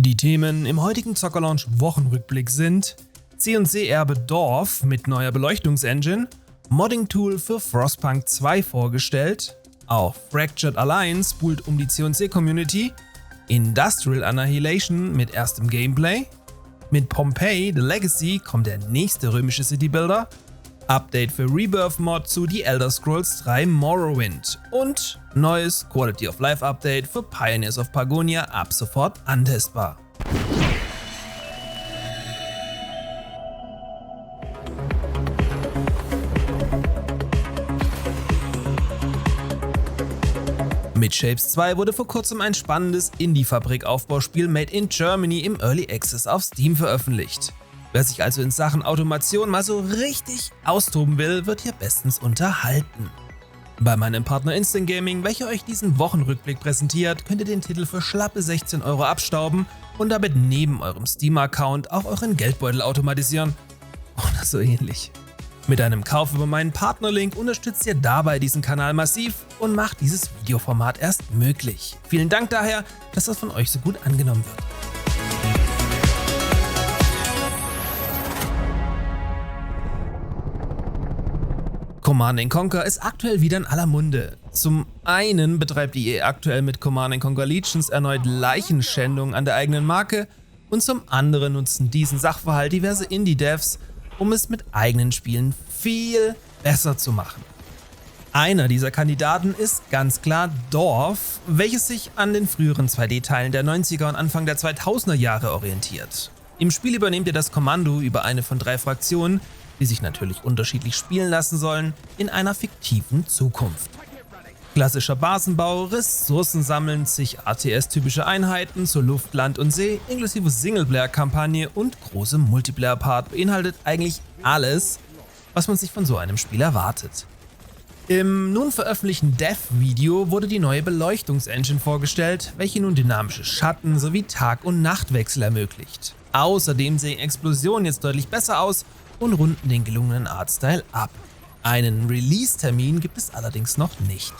Die Themen im heutigen Zockerlaunch Wochenrückblick sind C&C Erbe Dorf mit neuer Beleuchtungsengine, Modding-Tool für Frostpunk 2 vorgestellt, auch Fractured Alliance buhlt um die C&C-Community, Industrial Annihilation mit erstem Gameplay, mit Pompeii The Legacy kommt der nächste römische Citybuilder, Update für Rebirth Mod zu The Elder Scrolls 3 Morrowind und neues Quality of Life Update für Pioneers of Pagonia ab sofort antestbar. Mit Shapes 2 wurde vor kurzem ein spannendes Indie-Fabrik-Aufbauspiel Made in Germany im Early Access auf Steam veröffentlicht. Wer sich also in Sachen Automation mal so richtig austoben will, wird hier bestens unterhalten. Bei meinem Partner Instant Gaming, welcher euch diesen Wochenrückblick präsentiert, könnt ihr den Titel für schlappe 16 € abstauben und damit neben eurem Steam-Account auch euren Geldbeutel automatisieren. Oder so ähnlich. Mit einem Kauf über meinen Partnerlink unterstützt ihr dabei diesen Kanal massiv und macht dieses Videoformat erst möglich. Vielen Dank daher, dass das von euch so gut angenommen wird. Command & Conquer ist aktuell wieder in aller Munde. Zum einen betreibt EA aktuell mit Command & Conquer Legions erneut Leichenschändung an der eigenen Marke und zum anderen nutzen diesen Sachverhalt diverse Indie-Devs, um es mit eigenen Spielen viel besser zu machen. Einer dieser Kandidaten ist ganz klar Dorf, welches sich an den früheren 2D-Teilen der 90er und Anfang der 2000er Jahre orientiert. Im Spiel übernehmt ihr das Kommando über eine von 3 Fraktionen, die sich natürlich unterschiedlich spielen lassen sollen, in einer fiktiven Zukunft. Klassischer Basenbau, Ressourcen sammeln, zig RTS-typische Einheiten zur Luft, Land und See, inklusive Singleplayer-Kampagne und große Multiplayer-Part beinhaltet eigentlich alles, was man sich von so einem Spiel erwartet. Im nun veröffentlichten Dev-Video wurde die neue Beleuchtungsengine vorgestellt, welche nun dynamische Schatten sowie Tag- und Nachtwechsel ermöglicht. Außerdem sehen Explosionen jetzt deutlich besser aus und runden den gelungenen Artstyle ab. Einen Release-Termin gibt es allerdings noch nicht.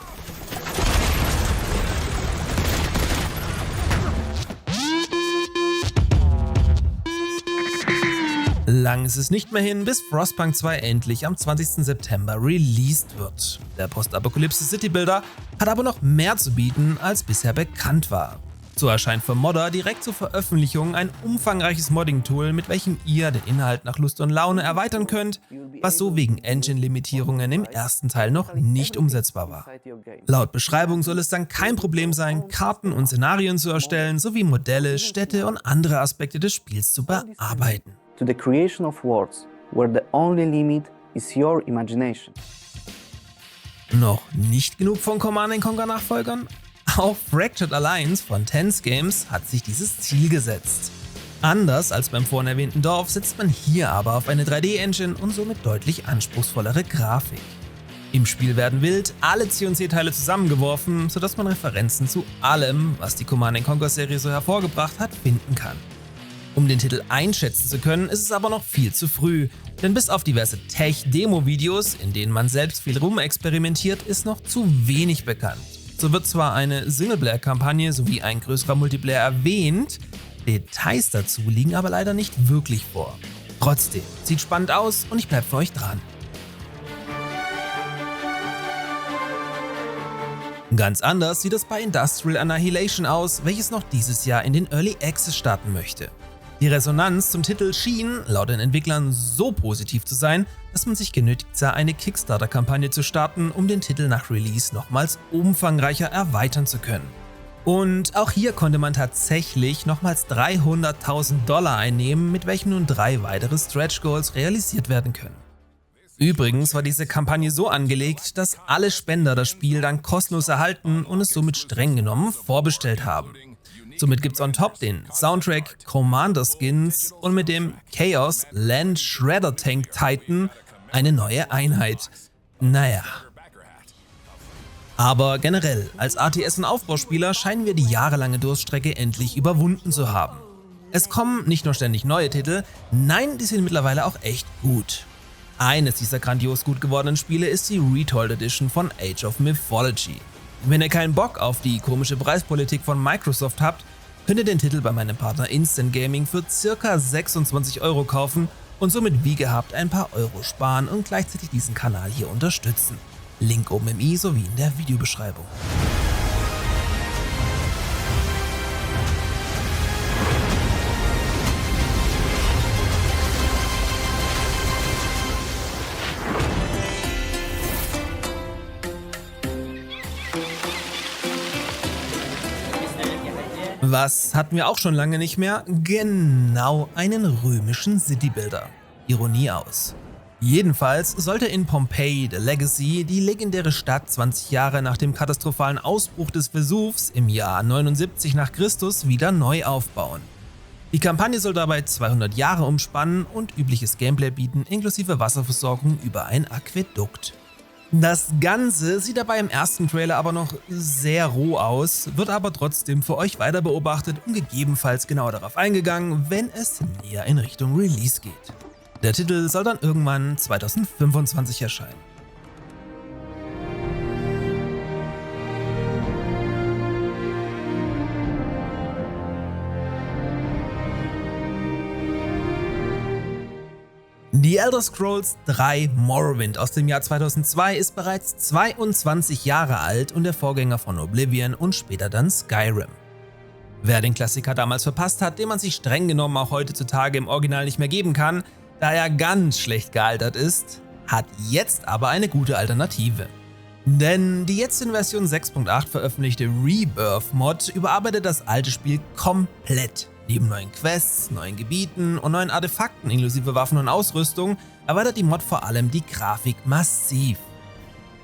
Lang ist es nicht mehr hin, bis Frostpunk 2 endlich am 20. September released wird. Der Postapokalypse Citybuilder hat aber noch mehr zu bieten, als bisher bekannt war. So erscheint für Modder direkt zur Veröffentlichung ein umfangreiches Modding-Tool, mit welchem ihr den Inhalt nach Lust und Laune erweitern könnt, was so wegen Engine-Limitierungen im ersten Teil noch nicht umsetzbar war. Laut Beschreibung soll es dann kein Problem sein, Karten und Szenarien zu erstellen, sowie Modelle, Städte und andere Aspekte des Spiels zu bearbeiten. To the creation of worlds, where the only limit is your imagination. Noch nicht genug von Command & Conquer Nachfolgern? Auch Fractured Alliance von Tense Games hat sich dieses Ziel gesetzt. Anders als beim vorhin erwähnten Dorf setzt man hier aber auf eine 3D-Engine und somit deutlich anspruchsvollere Grafik. Im Spiel werden wild alle C&C-Teile zusammengeworfen, sodass man Referenzen zu allem, was die Command & Conquer-Serie so hervorgebracht hat, finden kann. Um den Titel einschätzen zu können, ist es aber noch viel zu früh, denn bis auf diverse Tech-Demo-Videos, in denen man selbst viel rumexperimentiert, ist noch zu wenig bekannt. So wird zwar eine Singleplayer-Kampagne sowie ein größerer Multiplayer erwähnt, Details dazu liegen aber leider nicht wirklich vor. Trotzdem, sieht spannend aus und ich bleib für euch dran. Ganz anders sieht es bei Industrial Annihilation aus, welches noch dieses Jahr in den Early Access starten möchte. Die Resonanz zum Titel schien laut den Entwicklern so positiv zu sein, dass man sich genötigt sah, eine Kickstarter-Kampagne zu starten, um den Titel nach Release nochmals umfangreicher erweitern zu können. Und auch hier konnte man tatsächlich nochmals $300.000 einnehmen, mit welchem nun 3 weitere Stretch Goals realisiert werden können. Übrigens war diese Kampagne so angelegt, dass alle Spender das Spiel dann kostenlos erhalten und es somit streng genommen vorbestellt haben. Somit gibt's on top den Soundtrack, Commander Skins und mit dem Chaos Land Shredder Tank Titan eine neue Einheit. Naja. Aber generell, als RTS- und Aufbauspieler scheinen wir die jahrelange Durststrecke endlich überwunden zu haben. Es kommen nicht nur ständig neue Titel, nein, die sind mittlerweile auch echt gut. Eines dieser grandios gut gewordenen Spiele ist die Retold Edition von Age of Mythology. Wenn ihr keinen Bock auf die komische Preispolitik von Microsoft habt, könnt ihr den Titel bei meinem Partner Instant Gaming für ca. 26 € kaufen und somit wie gehabt ein paar Euro sparen und gleichzeitig diesen Kanal hier unterstützen. Link oben im i sowie in der Videobeschreibung. Was hatten wir auch schon lange nicht mehr? Genau, einen römischen Citybuilder. Ironie aus. Jedenfalls sollte in Pompeii the Legacy die legendäre Stadt 20 Jahre nach dem katastrophalen Ausbruch des Vesuvs im Jahr 79 nach Christus wieder neu aufbauen. Die Kampagne soll dabei 200 Jahre umspannen und übliches Gameplay bieten, inklusive Wasserversorgung über ein Aquädukt. Das Ganze sieht dabei im ersten Trailer aber noch sehr roh aus, wird aber trotzdem für euch weiter beobachtet und gegebenenfalls genauer darauf eingegangen, wenn es näher in Richtung Release geht. Der Titel soll dann irgendwann 2025 erscheinen. The Elder Scrolls 3 Morrowind aus dem Jahr 2002 ist bereits 22 Jahre alt und der Vorgänger von Oblivion und später dann Skyrim. Wer den Klassiker damals verpasst hat, den man sich streng genommen auch heutzutage im Original nicht mehr geben kann, da er ganz schlecht gealtert ist, hat jetzt aber eine gute Alternative. Denn die jetzt in Version 6.8 veröffentlichte Rebirth-Mod überarbeitet das alte Spiel komplett. Neben neuen Quests, neuen Gebieten und neuen Artefakten inklusive Waffen und Ausrüstung erweitert die Mod vor allem die Grafik massiv.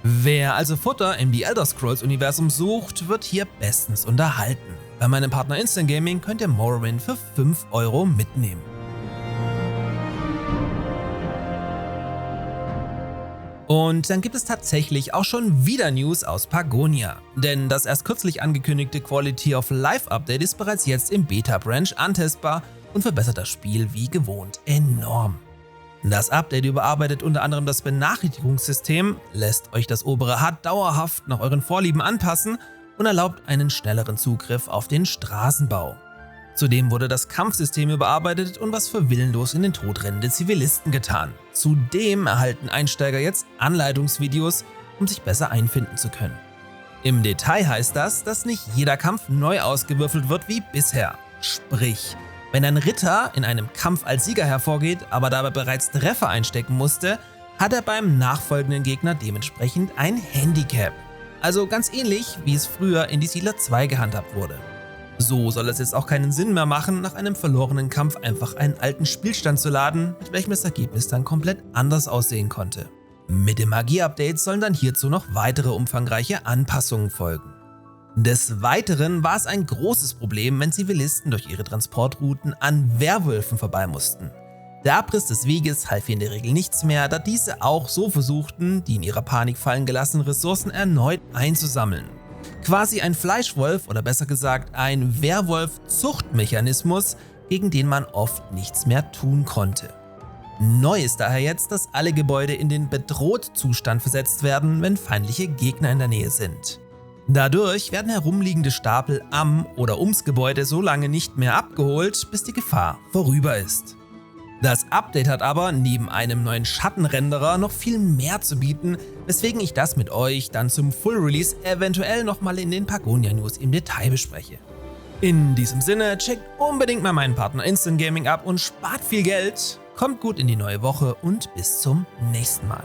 Wer also Futter im The Elder Scrolls Universum sucht, wird hier bestens unterhalten. Bei meinem Partner Instant Gaming könnt ihr Morrowind für 5 € mitnehmen. Und dann gibt es tatsächlich auch schon wieder News aus Pagonia. Denn das erst kürzlich angekündigte Quality of Life Update ist bereits jetzt im Beta-Branch antestbar und verbessert das Spiel wie gewohnt enorm. Das Update überarbeitet unter anderem das Benachrichtigungssystem, lässt euch das obere HUD dauerhaft nach euren Vorlieben anpassen und erlaubt einen schnelleren Zugriff auf den Straßenbau. Zudem wurde das Kampfsystem überarbeitet und was für willenlos in den Tod rennende Zivilisten getan. Zudem erhalten Einsteiger jetzt Anleitungsvideos, um sich besser einfinden zu können. Im Detail heißt das, dass nicht jeder Kampf neu ausgewürfelt wird wie bisher. Sprich, wenn ein Ritter in einem Kampf als Sieger hervorgeht, aber dabei bereits Treffer einstecken musste, hat er beim nachfolgenden Gegner dementsprechend ein Handicap. Also ganz ähnlich, wie es früher in die Siedler 2 gehandhabt wurde. So soll es jetzt auch keinen Sinn mehr machen, nach einem verlorenen Kampf einfach einen alten Spielstand zu laden, mit welchem das Ergebnis dann komplett anders aussehen konnte. Mit dem Magie-Update sollen dann hierzu noch weitere umfangreiche Anpassungen folgen. Des Weiteren war es ein großes Problem, wenn Zivilisten durch ihre Transportrouten an Werwölfen vorbei mussten. Der Abriss des Weges half in der Regel nichts mehr, da diese auch so versuchten, die in ihrer Panik fallen gelassenen Ressourcen erneut einzusammeln. Quasi ein Fleischwolf oder besser gesagt ein Werwolf-Zuchtmechanismus, gegen den man oft nichts mehr tun konnte. Neu ist daher jetzt, dass alle Gebäude in den Bedroht-Zustand versetzt werden, wenn feindliche Gegner in der Nähe sind. Dadurch werden herumliegende Stapel am oder ums Gebäude so lange nicht mehr abgeholt, bis die Gefahr vorüber ist. Das Update hat aber neben einem neuen Schattenrenderer noch viel mehr zu bieten, weswegen ich das mit euch dann zum Full Release eventuell nochmal in den Pagonia News im Detail bespreche. In diesem Sinne, checkt unbedingt mal meinen Partner Instant Gaming ab und spart viel Geld, kommt gut in die neue Woche und bis zum nächsten Mal.